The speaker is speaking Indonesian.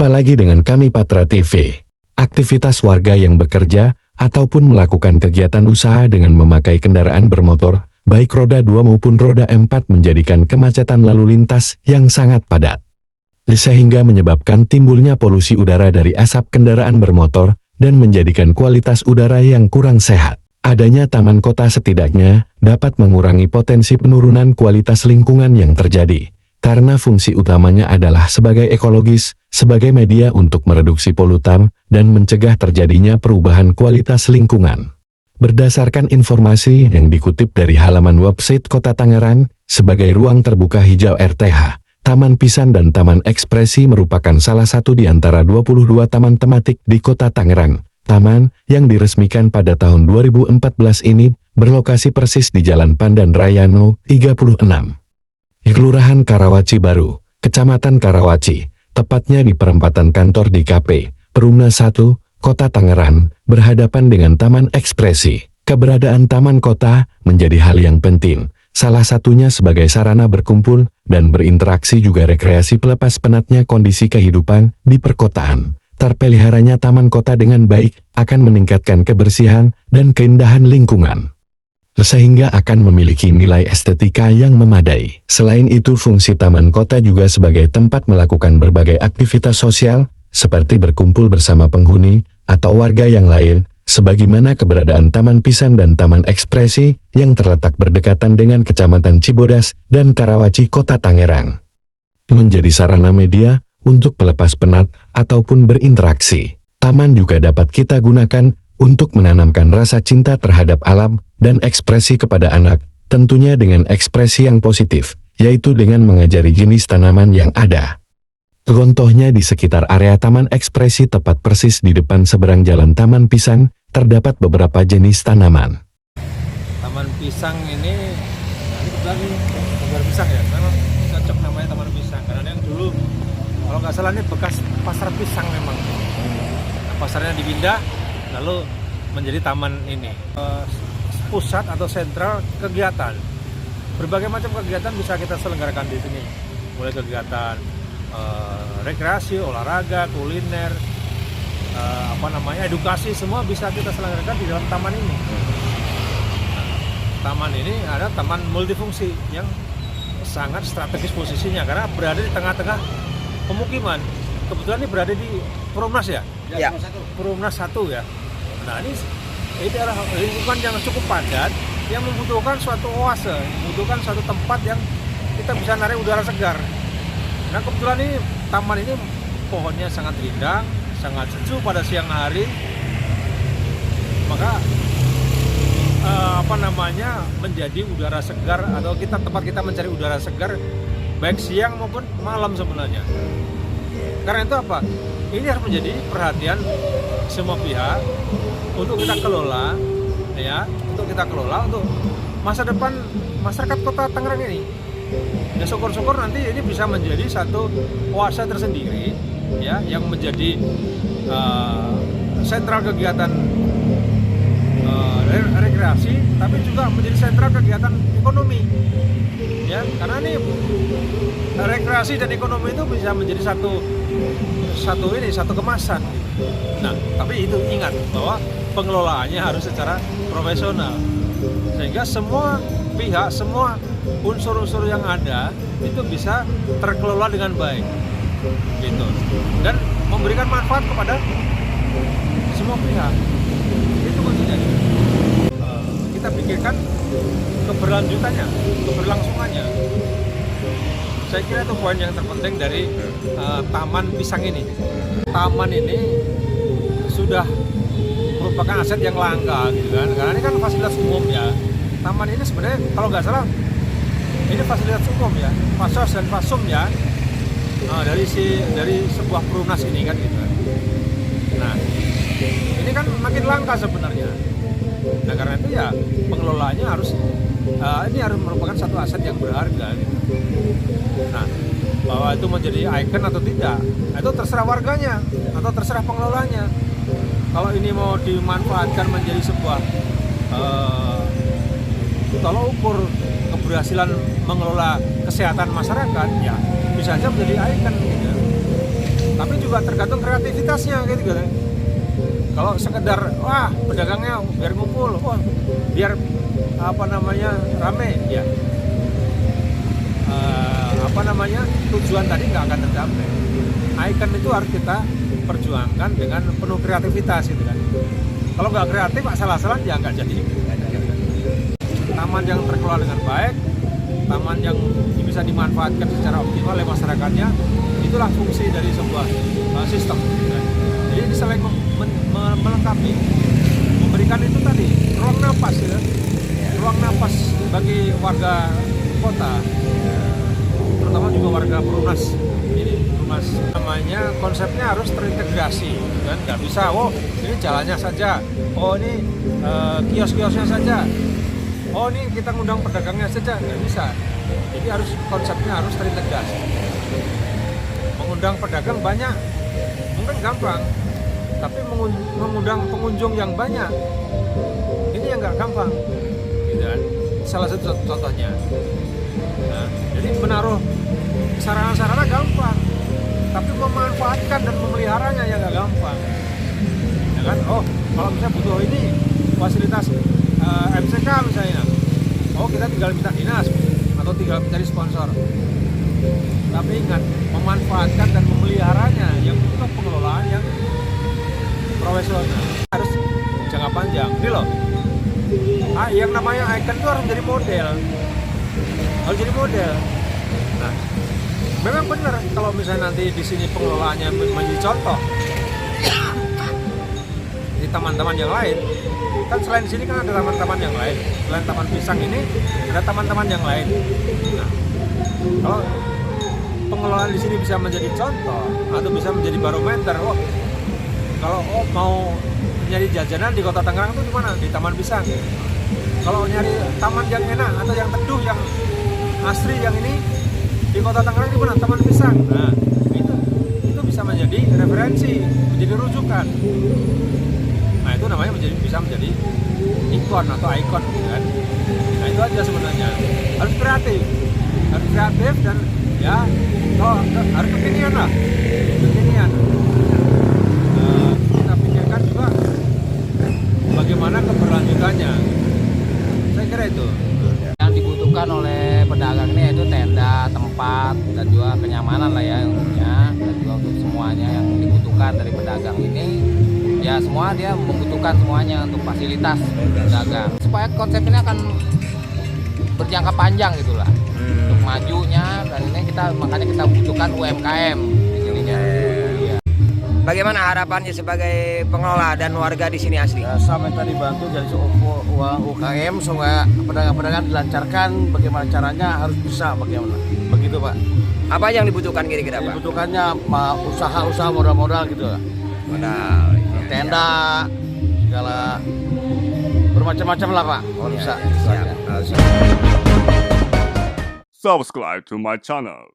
Jumpa lagi dengan kami Patra TV. Aktivitas warga yang bekerja ataupun melakukan kegiatan usaha dengan memakai kendaraan bermotor, baik roda 2 maupun roda 4 menjadikan kemacetan lalu lintas yang sangat padat. Sehingga menyebabkan timbulnya polusi udara dari asap kendaraan bermotor dan menjadikan kualitas udara yang kurang sehat. Adanya taman kota setidaknya dapat mengurangi potensi penurunan kualitas lingkungan yang terjadi. Karena fungsi utamanya adalah sebagai ekologis, sebagai media untuk mereduksi polutan, dan mencegah terjadinya perubahan kualitas lingkungan. Berdasarkan informasi yang dikutip dari halaman website Kota Tangerang, sebagai ruang terbuka hijau RTH, Taman Pisang dan Taman Ekspresi merupakan salah satu di antara 22 taman tematik di Kota Tangerang. Taman, yang diresmikan pada tahun 2014 ini, berlokasi persis di Jalan Pandan Raya No. 36. Kelurahan Karawaci Baru, Kecamatan Karawaci, tepatnya di perempatan kantor DKP, Perumnas 1, Kota Tangerang, berhadapan dengan Taman Ekspresi. Keberadaan taman kota menjadi hal yang penting, salah satunya sebagai sarana berkumpul dan berinteraksi juga rekreasi pelepas penatnya kondisi kehidupan di perkotaan. Terpeliharanya taman kota dengan baik akan meningkatkan kebersihan dan keindahan lingkungan, sehingga akan memiliki nilai estetika yang memadai. Selain itu, fungsi taman kota juga sebagai tempat melakukan berbagai aktivitas sosial, seperti berkumpul bersama penghuni atau warga yang lain, sebagaimana keberadaan Taman Pisang dan Taman Ekspresi yang terletak berdekatan dengan Kecamatan Cibodas dan Karawaci Kota Tangerang. Menjadi sarana media untuk pelepas penat ataupun berinteraksi. Taman juga dapat kita gunakan untuk menanamkan rasa cinta terhadap alam dan ekspresi kepada anak, tentunya dengan ekspresi yang positif, yaitu dengan mengajari jenis tanaman yang ada. Contohnya di sekitar area Taman Ekspresi tepat persis di depan seberang Jalan Taman Pisang, terdapat beberapa jenis tanaman. Taman Pisang ini lagi Taman Pisang ya, memang cocok namanya Taman Pisang, karena yang dulu kalau nggak salah ini bekas pasar pisang memang. Nah, pasarnya dipindah, lalu menjadi taman ini. Pusat atau sentral kegiatan. Berbagai macam kegiatan bisa kita selenggarakan di sini. Mulai kegiatan rekreasi, olahraga, kuliner, edukasi, semua bisa kita selenggarakan di dalam taman ini. Taman ini ada taman multifungsi yang sangat strategis posisinya karena berada di tengah-tengah pemukiman. Kebetulan ini berada di Perumnas ya? Ya. Perumnas 1 ya. Nah, ini adalah lingkungan yang cukup padat yang membutuhkan suatu oase, membutuhkan suatu tempat yang kita bisa narik udara segar. Nah, kebetulan ini taman ini pohonnya sangat rindang, sangat sejuk pada siang hari. Maka menjadi udara segar atau tempat kita mencari udara segar baik siang maupun malam sebenarnya. Karena itu apa? Ini harus menjadi perhatian semua pihak untuk kita kelola, ya, untuk masa depan masyarakat Kota Tangerang ini. Ya, syukur-syukur nanti ini bisa menjadi satu oase tersendiri, ya, yang menjadi sentral kegiatan rekreasi, tapi juga menjadi sentral kegiatan ekonomi, ya, karena ini rekreasi dan ekonomi itu bisa menjadi satu kemasan. Nah, tapi itu ingat bahwa pengelolaannya harus secara profesional, sehingga semua pihak, semua unsur-unsur yang ada itu bisa terkelola dengan baik, gitu, dan memberikan manfaat kepada semua pihak. Itu kuncinya. Kita pikirkan keberlanjutannya, keberlangsungannya. Saya kira itu poin yang terpenting dari Taman Pisang ini. Taman ini sudah merupakan aset yang langka, gitu kan? Karena ini kan fasilitas umum ya. Taman ini sebenarnya kalau nggak salah ini fasilitas umum ya, Fasos dan Fasum ya. Dari sebuah Perumnas ini kan gitu. Nah, ini kan makin langka sebenarnya. Nah, karena itu ya pengelolaannya ini harus merupakan satu aset yang berharga gitu. Nah, bahwa itu menjadi ikon atau tidak, itu terserah warganya atau terserah pengelolanya. Kalau ini mau dimanfaatkan menjadi sebuah tolak ukur keberhasilan mengelola kesehatan masyarakat, ya bisa saja menjadi ikon gitu. Tapi juga tergantung kreativitasnya gitu kan. Kalau sekedar wah pedagangnya biar ngumpul, wah biar apa namanya rame ya, tujuan tadi nggak akan tercapai. Ikon itu harus kita perjuangkan dengan penuh kreativitas gitu kan. Kalau nggak kreatif asal-asalan ya nggak jadi. Taman yang terkelola dengan baik, taman yang bisa dimanfaatkan secara optimal oleh masyarakatnya, itulah fungsi dari sebuah sistem gitu kan. Jadi ini saling melengkapi, memberikan itu tadi ruang napas ya, ruang napas bagi warga kota, terutama juga warga Perumnas. Ini Perumnas namanya konsepnya harus terintegrasi, kan nggak bisa, oh ini jalannya saja, oh ini kios-kiosnya saja, oh ini kita ngundang pedagangnya saja, nggak bisa. Jadi konsepnya harus terintegrasi. Mengundang pedagang banyak, mungkin gampang. Tapi mengundang pengunjung yang banyak, ini yang nggak gampang, gitu kan? Salah satu contohnya. Nah, jadi menaruh sarana-sarana gampang, tapi memanfaatkan dan memeliharanya yang nggak gampang. Ya kan? Oh, kalau misalnya butuh ini fasilitas MCK misalnya, oh kita tinggal minta dinas atau tinggal mencari sponsor. Tapi ingat, memanfaatkan dan memeliharanya yang butuh pengelolaan yang profesional, harus jangka panjang. Ini loh, yang namanya ikon itu harus jadi model, Nah, memang benar kalau misalnya nanti di sini pengelolaannya menjadi contoh di taman-taman yang lain. Kan selain di sini kan ada taman-taman yang lain, selain Taman Pisang ini ada taman-taman yang lain. Nah, kalau pengelolaan di sini bisa menjadi contoh atau bisa menjadi barometer, kalau mau nyari jajanan di Kota Tangerang itu di mana? Di Taman Pisang. Kalau nyari taman yang enak atau yang teduh, yang asri, yang ini di Kota Tangerang di mana? Taman Pisang. Nah, itu bisa menjadi referensi, menjadi rujukan. Nah, itu namanya bisa menjadi ikon atau ikon, kan? Nah, itu aja sebenarnya. Harus kreatif dan ya, harus kekinian lah, kekinian. Kita pikirkan juga bagaimana keberlanjutannya. Saya kira itu yang dibutuhkan oleh pedagang ini, yaitu tenda, tempat, dan juga kenyamanan lah ya umumnya, dan juga untuk semuanya yang dibutuhkan dari pedagang ini, ya semua dia membutuhkan semuanya untuk fasilitas pedagang supaya konsep ini akan berjangka panjang gitulah, untuk majunya. Dan ini makanya kita butuhkan UMKM di sininya. Bagaimana harapannya sebagai pengelola dan warga di sini asli? Saya minta dibantu dari UKM supaya pedagang-pedagang dilancarkan. Bagaimana caranya harus bisa bagaimana? Begitu Pak. Apa yang dibutuhkan kira-kira Pak? Dibutuhkannya usaha-usaha modal-modal gitu. Modal. Tenda, segala bermacam-macam lah Pak. Kalau bisa. Siap. Subscribe to my channel.